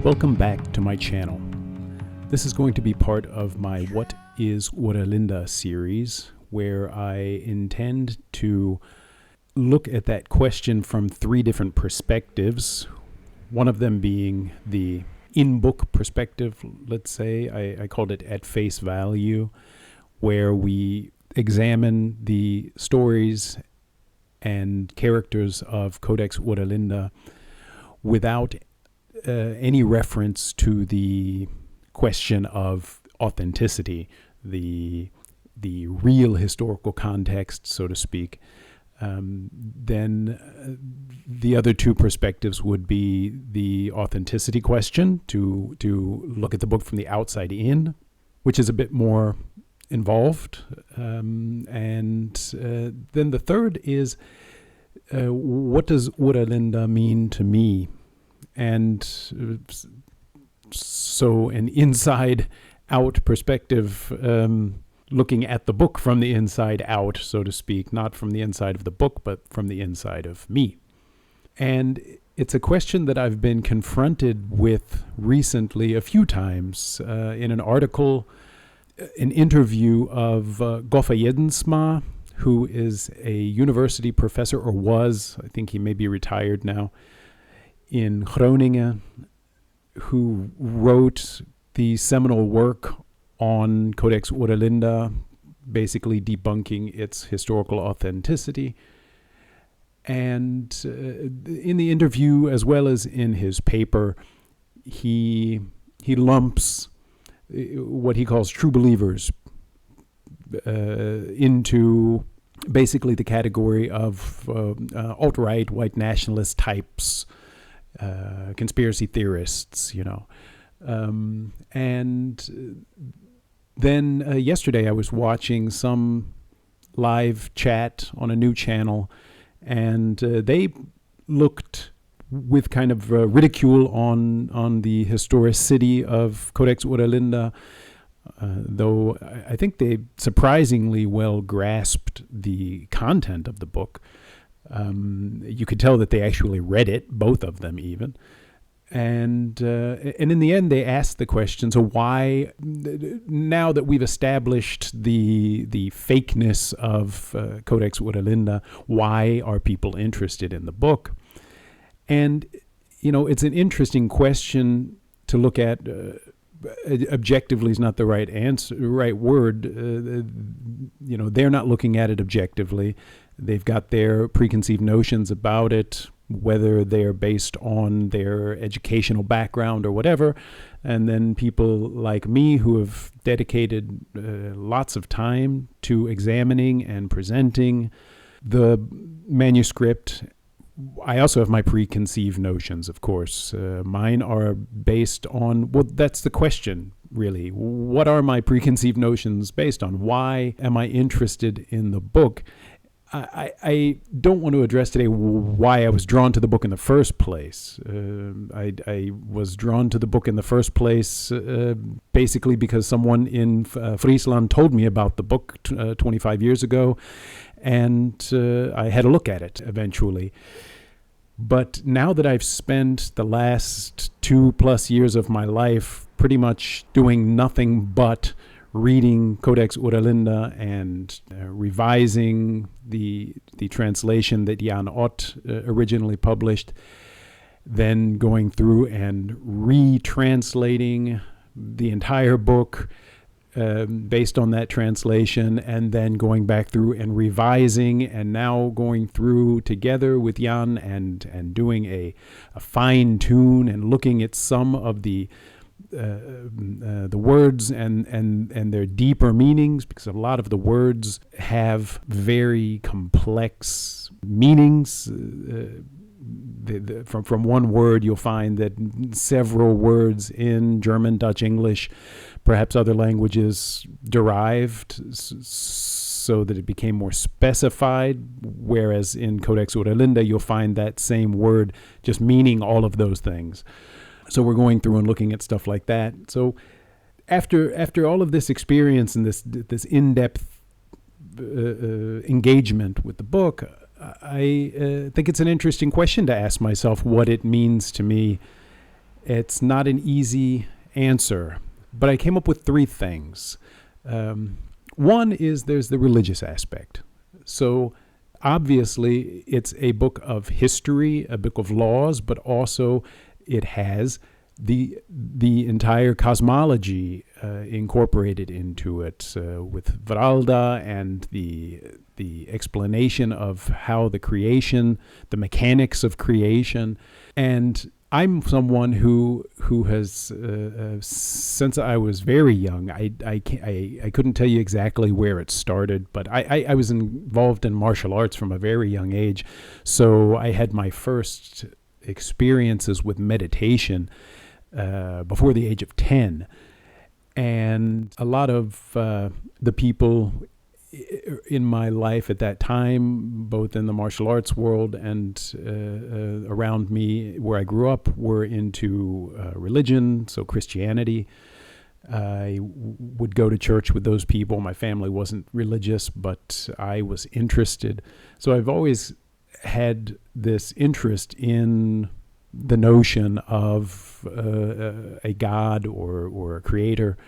Welcome back to my channel. This is going to be part of my What is Oera Linda series, where I intend to look at that question from three different perspectives, one of them being the in-book perspective, let's say. I called it at face value, where we examine the stories and characters of Codex Oera Linda without any reference to the question of authenticity, the real historical context, so to speak. Then the other two perspectives would be the authenticity question, to look at the book from the outside in, which is a bit more involved. And then the third is, what does Oera Linda mean to me? And so an inside-out perspective, looking at the book from the inside out, so to speak, not from the inside of the book, but from the inside of me. And it's a question that I've been confronted with recently a few times in an article, an interview of Goffa Jedensma, who is a university professor, or was, I think he may be retired now, in Groningen, who wrote the seminal work on Codex Oera Linda, basically debunking its historical authenticity. And in the interview, as well as in his paper, he lumps what he calls true believers into basically the category of alt-right, white nationalist types, conspiracy theorists, and then yesterday I was watching some live chat on a new channel, and they looked with kind of ridicule on the historicity of Codex Oera Linda, though I think they surprisingly well grasped the content of the book. You could tell that they actually read it, both of them even. And in the end, they asked the question, so why, now that we've established the fakeness of Codex Oera Linda, why are people interested in the book? And, it's an interesting question to look at. Objectively is not the right answer, right word. They're not looking at it objectively. They've got their preconceived notions about it, whether they're based on their educational background or whatever. And then people like me who have dedicated lots of time to examining and presenting the manuscript. I also have my preconceived notions, of course. Mine are based on, well, that's the question, really. What are my preconceived notions based on? Why am I interested in the book? I don't want to address today why I was drawn to the book in the first place. I was drawn to the book in the first place basically because someone in Friesland told me about the book 25 years ago, and I had a look at it eventually. But now that I've spent the last 2+ years of my life pretty much doing nothing but reading Codex Oera Linda and revising the translation that Jan Ott originally published, then going through and retranslating the entire book based on that translation, and then going back through and revising, and now going through together with Jan and doing a fine tune and looking at some of the words and their deeper meanings, because a lot of the words have very complex meanings. From one word, you'll find that several words in German, Dutch, English, perhaps other languages derived so that it became more specified, whereas in Codex Oera Linda, you'll find that same word just meaning all of those things. So we're going through and looking at stuff like that. So after all of this experience and this in-depth engagement with the book, I think it's an interesting question to ask myself what it means to me It's not an easy answer, but I came up with three things. One is there's the religious aspect. So obviously it's a book of history, a book of laws, but also it has the entire cosmology incorporated into it, with Vralda and the explanation of how the creation, the mechanics of creation. And I'm someone who has since I was very young. I couldn't tell you exactly where it started, but I was involved in martial arts from a very young age, so I had my first experiences with meditation before the age of 10. And a lot of the people in my life at that time, both in the martial arts world and around me where I grew up, were into religion, so Christianity. I would go to church with those people. My family wasn't religious, but I was interested. So I've always had this interest in the notion of a God or a creator.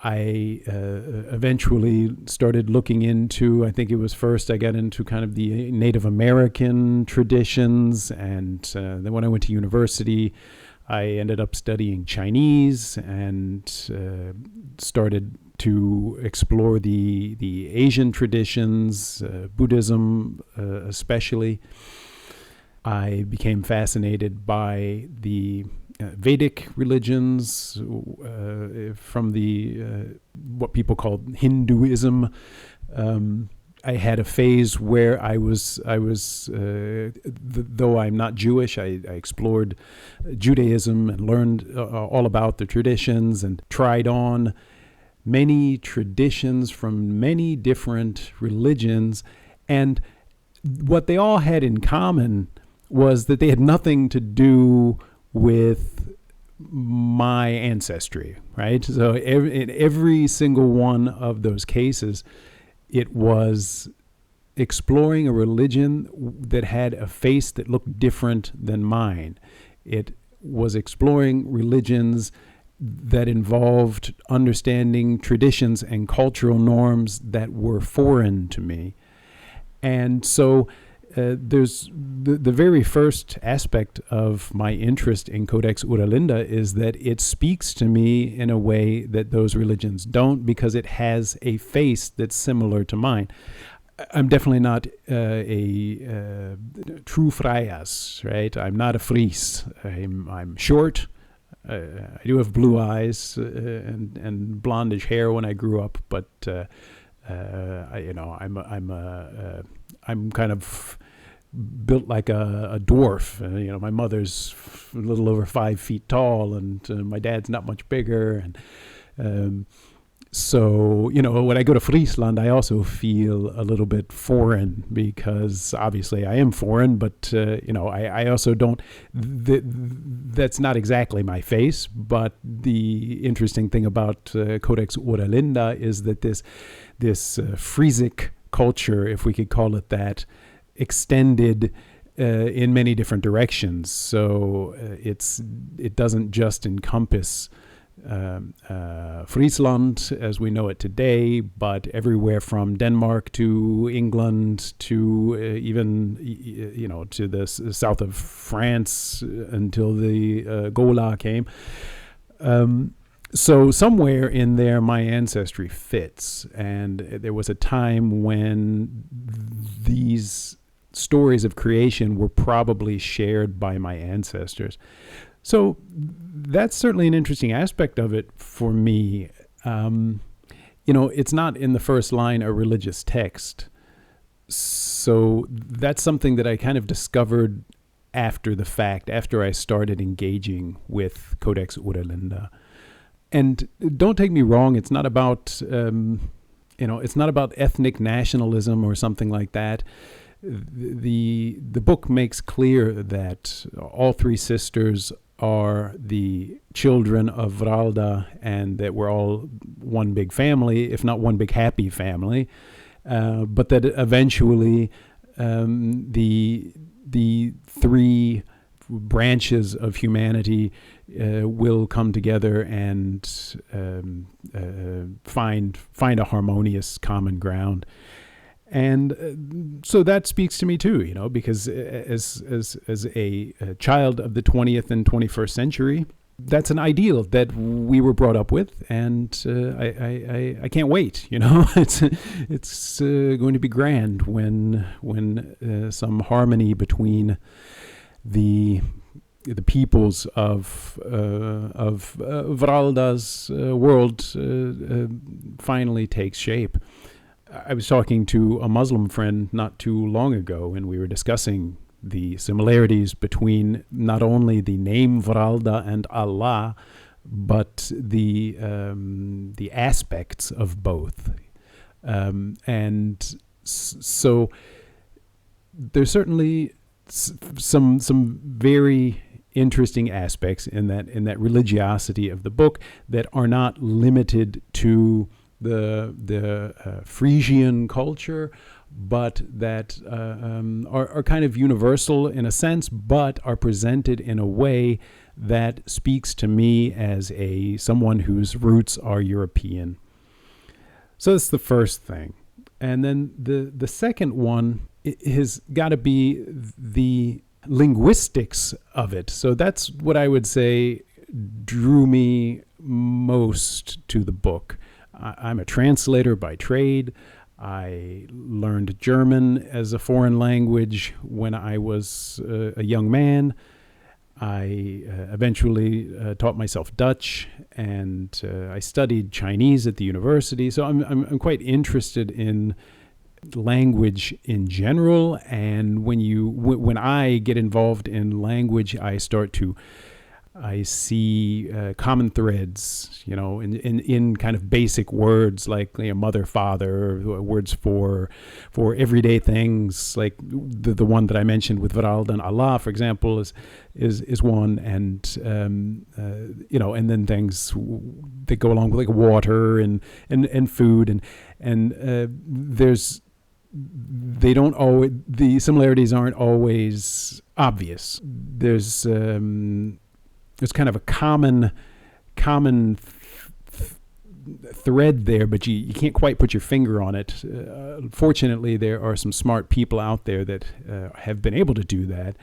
I eventually started looking into, I think it was first I got into kind of the Native American traditions, and then when I went to university, I ended up studying Chinese and started to explore the Asian traditions, Buddhism especially. I became fascinated by the Vedic religions, from the what people call Hinduism. I had a phase where I was though I'm not Jewish, I explored Judaism and learned all about the traditions and tried on many traditions from many different religions. And what they all had in common was that they had nothing to do with my ancestry, right? So in every single one of those cases, it was exploring a religion that had a face that looked different than mine. It was exploring religions that involved understanding traditions and cultural norms that were foreign to me. And so there's the very first aspect of my interest in Codex Oera Linda is that it speaks to me in a way that those religions don't, because it has a face that's similar to mine. I'm definitely not a true Freias, right? I'm not a Fries. I'm short. I do have blue eyes and blondish hair when I grew up, but I'm kind of built like a dwarf. My mother's a little over 5 feet tall, and my dad's not much bigger. And so, when I go to Friesland, I also feel a little bit foreign, because obviously I am foreign, but, I also don't, that's not exactly my face. But the interesting thing about Codex Oera Linda is that this Friesic culture, if we could call it that, extended in many different directions. So it doesn't just encompass Friesland as we know it today, but everywhere from Denmark to England to even to the south of France until the Gola came. So somewhere in there, my ancestry fits. And there was a time when these stories of creation were probably shared by my ancestors. So that's certainly an interesting aspect of it for me. It's not in the first line a religious text. So that's something that I kind of discovered after the fact, after I started engaging with Codex Oera Linda. And don't take me wrong, it's not about, it's not about ethnic nationalism or something like that. The book makes clear that all three sisters are the children of Vralda, and that we're all one big family, if not one big happy family. But that eventually the three branches of humanity will come together and find a harmonious common ground. And so that speaks to me too, because as a child of the 20th and 21st century, that's an ideal that we were brought up with, and I can't wait. It's going to be grand when some harmony between the peoples of Varalda's world finally takes shape. I was talking to a Muslim friend not too long ago, and we were discussing the similarities between not only the name Varalda and Allah, but the aspects of both. So there's certainly some very interesting aspects in that religiosity of the book that are not limited to the Frisian culture, but that are kind of universal in a sense, but are presented in a way that speaks to me as someone whose roots are European. So that's the first thing. And then the second one has got to be the linguistics of it. So that's what I would say drew me most to the book. I'm a translator by trade. I learned German as a foreign language when I was a young man. I eventually taught myself Dutch, and I studied Chinese at the university. So I'm quite interested in language in general. And when I get involved in language, I see common threads, in kind of basic words like mother, father, words for everyday things, like the one that I mentioned with Varalda and Allah, for example, is one, and and then things that go along with like water and food and the similarities aren't always obvious. There's kind of a common thread there, but you can't quite put your finger on it. Fortunately, there are some smart people out there that have been able to do that.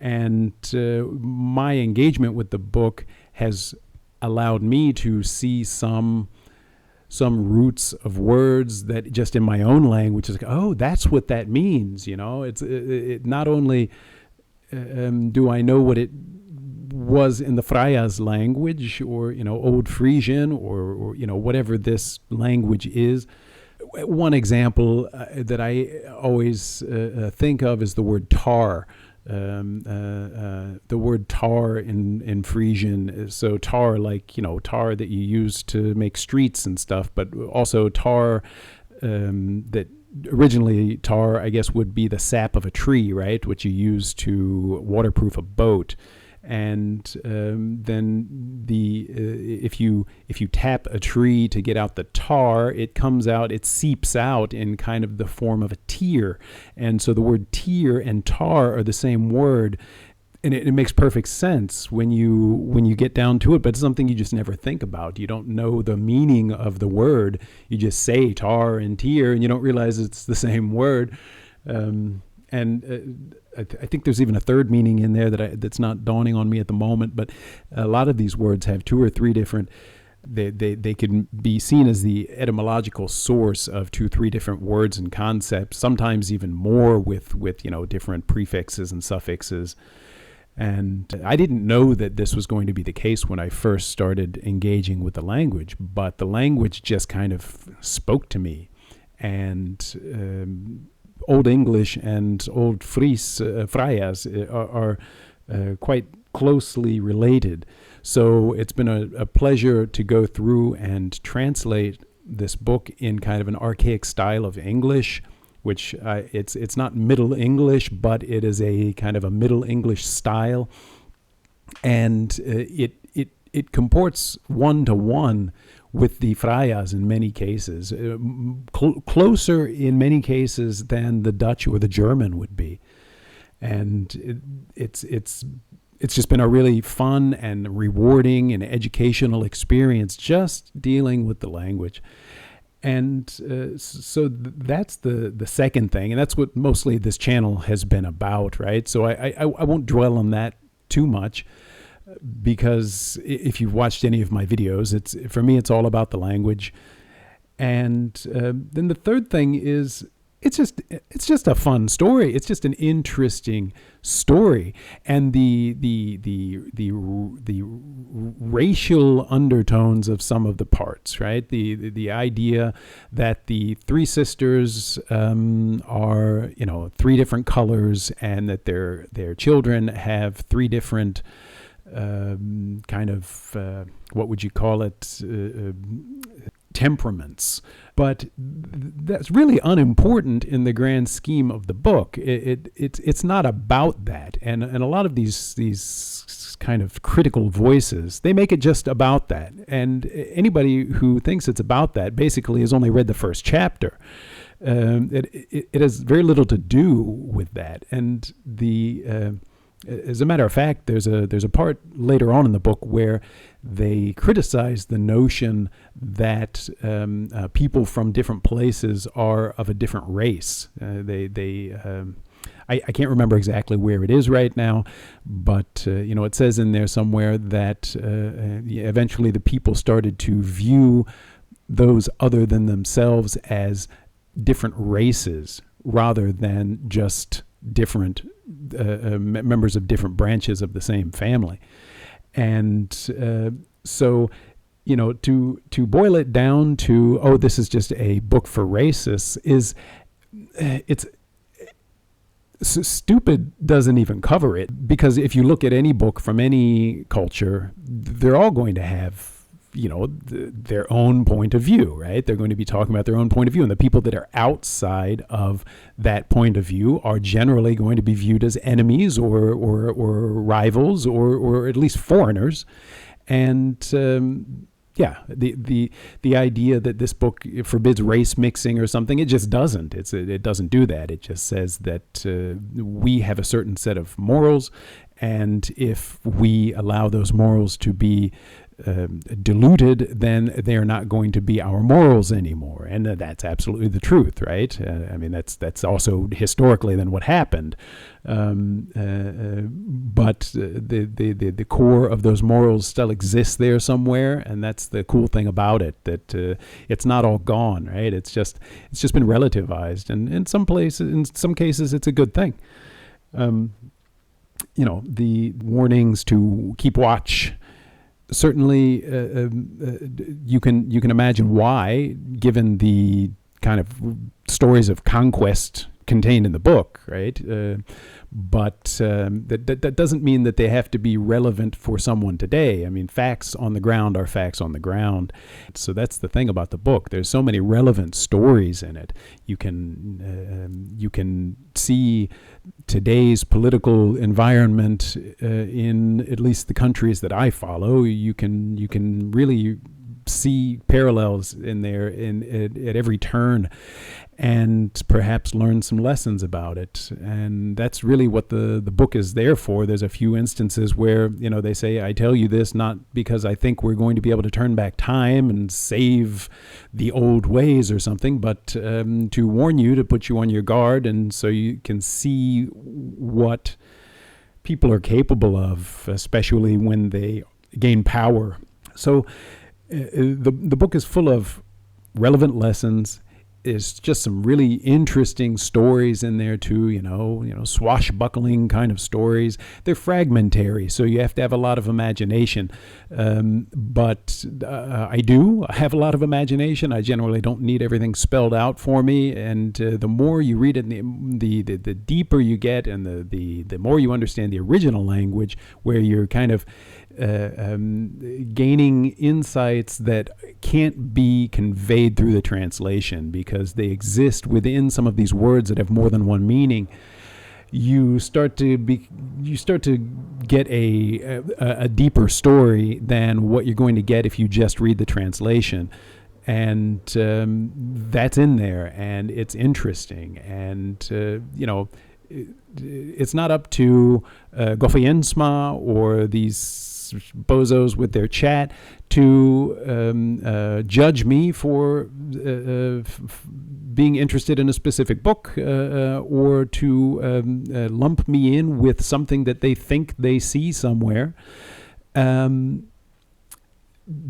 And my engagement with the book has allowed me to see some roots of words that just in my own language is like, oh, that's what that means. It not only do I know what it was in the Freyas language, or Old Frisian, or whatever this language is. One example that I always think of is the word tar. The word tar in Frisian. So tar, like tar that you use to make streets and stuff, but also tar that originally tar, I guess, would be the sap of a tree, right, which you use to waterproof a boat. And then if you tap a tree to get out the tar, it seeps out in kind of the form of a tear. And so the word tear and tar are the same word, and it makes perfect sense when you get down to it. But it's something you just never think about. You don't know the meaning of the word. You just say tar and tear, and you don't realize it's the same word. I think there's even a third meaning in there that's not dawning on me at the moment, but a lot of these words have two or three different, they can be seen as the etymological source of 2-3 different words and concepts, sometimes even more with different prefixes and suffixes. And I didn't know that this was going to be the case when I first started engaging with the language, but the language just kind of spoke to me. And Old English and Old Freyas are quite closely related. So it's been a pleasure to go through and translate this book in kind of an archaic style of English, which it's not Middle English, but it is a kind of a Middle English style. And it comports one-to-one with the Freyas in many cases, closer in many cases than the Dutch or the German would be. and it's just been a really fun and rewarding and educational experience just dealing with the language. And so that's the second thing, and that's what mostly this channel has been about, right? So I won't dwell on that too much, because if you've watched any of my videos, for me it's all about the language. And then the third thing is it's just a fun story. It's just an interesting story, and the racial undertones of some of the parts, right? The idea that the three sisters are, three different colors, and that their children have three different what would you call it? Temperaments. But that's really unimportant in the grand scheme of the book. It's not about that, and a lot of these kind of critical voices, they make it just about that. And anybody who thinks it's about that basically has only read the first chapter. It has very little to do with that. And as a matter of fact, there's a part later on in the book where they criticize the notion that people from different places are of a different race. I can't remember exactly where it is right now, but it says in there somewhere that eventually the people started to view those other than themselves as different races rather than just different members of different branches of the same family. And so to boil it down to, this is just a book for racists, it's stupid doesn't even cover it, because if you look at any book from any culture, they're all going to have their own point of view, right? They're going to be talking about their own point of view, and the people that are outside of that point of view are generally going to be viewed as enemies or rivals or at least foreigners. And the idea that this book forbids race mixing or something, it just doesn't. It doesn't do that. It just says that we have a certain set of morals, and if we allow those morals to be diluted, then they're not going to be our morals anymore. And that's absolutely the truth, right? That's also historically then what happened. But the core of those morals still exists there somewhere, and that's the cool thing about it, that it's not all gone, right? It's just been relativized, and in some cases it's a good thing. The warnings to keep watch, certainly you can imagine why, given the kind of stories of conquest contained in the book, right? But that doesn't mean that they have to be relevant for someone today. I mean, facts on the ground are facts on the ground. So that's the thing about the book. There's so many relevant stories in it. You can see today's political environment in at least the countries that I follow. You can really see parallels in there at every turn, and perhaps learn some lessons about it. And that's really what the book is there for. There's a few instances where they say, I tell you this not because I think we're going to be able to turn back time and save the old ways or something, but to warn you, to put you on your guard, and so you can see what people are capable of, especially when they gain power. So the book is full of relevant lessons. There's just some really interesting stories in there too, swashbuckling kind of stories. They're fragmentary, so you have to have a lot of imagination. But I do have a lot of imagination. I generally don't need everything spelled out for me. And the more you read it, the deeper you get, and the more you understand the original language, where you're kind of gaining insights that can't be conveyed through the translation because they exist within some of these words that have more than one meaning. You start to get a deeper story than what you're going to get if you just read the translation. And that's in there, and it's interesting. And it's not up to Goffiensma or these bozos with their chat to judge me for being interested in a specific book or to lump me in with something that they think they see somewhere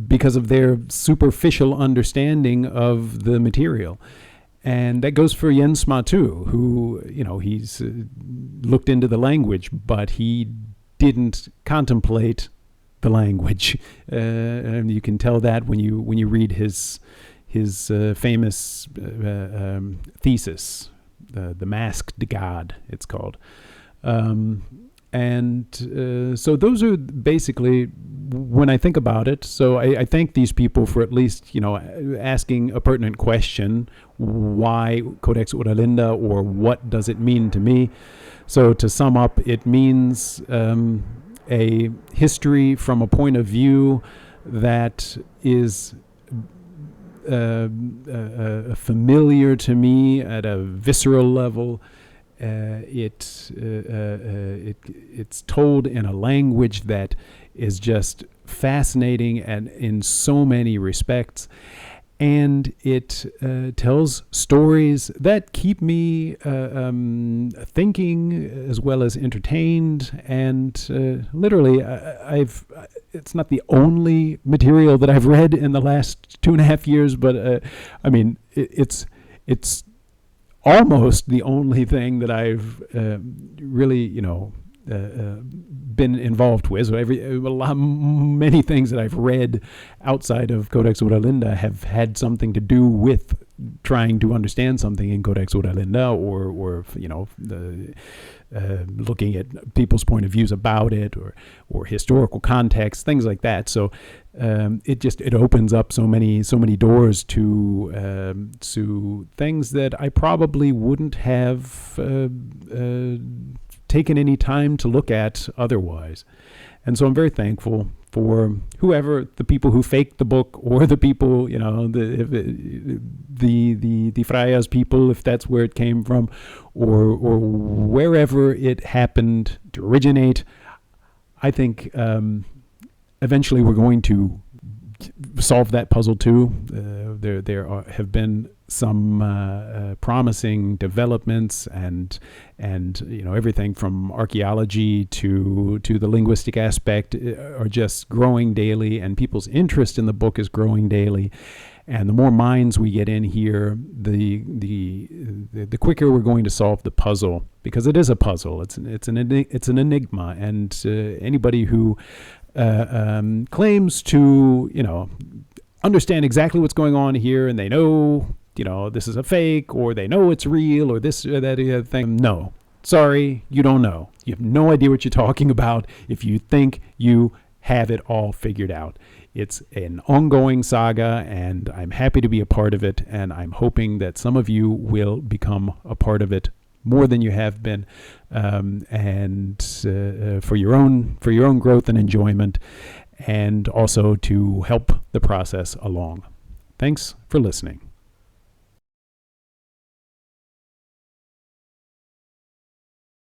because of their superficial understanding of the material. And that goes for Jensma too, who, he's looked into the language, but he didn't contemplate the language. And you can tell that when you read his famous thesis, The Masked God, it's called. So those are basically, when I think about it, so I thank these people for at least, asking a pertinent question, why Codex Oera Linda, or what does it mean to me? So to sum up, it means a history from a point of view that is familiar to me at a visceral level. It's told in a language that is just fascinating and in so many respects, and it tells stories that keep me thinking as well as entertained. And literally, it's not the only material that I've read in the last 2.5 years, but it's almost the only thing that I've really, been involved with. So many things that I've read outside of Codex Oera Linda have had something to do with trying to understand something in Codex Oera Linda, or looking at people's point of views about it, or historical context, things like that. So it opens up so many doors to things that I probably wouldn't have taken any time to look at otherwise. And so I'm very thankful for the people who faked the book, or the people, the Frayas people, if that's where it came from, or wherever it happened to originate. I think eventually we're going to solve that puzzle too. There have been some promising developments, and everything from archaeology to the linguistic aspect are just growing daily, and people's interest in the book is growing daily. And the more minds we get in here, the quicker we're going to solve the puzzle, because it is a puzzle. It's an enigma, and anybody who claims to understand exactly what's going on here, and they know this is a fake, or they know it's real, or this or that other thing. No, sorry, you don't know. You have no idea what you're talking about if you think you have it all figured out. It's an ongoing saga, and I'm happy to be a part of it, and I'm hoping that some of you will become a part of it more than you have been, and for your own growth and enjoyment, and also to help the process along. Thanks for listening.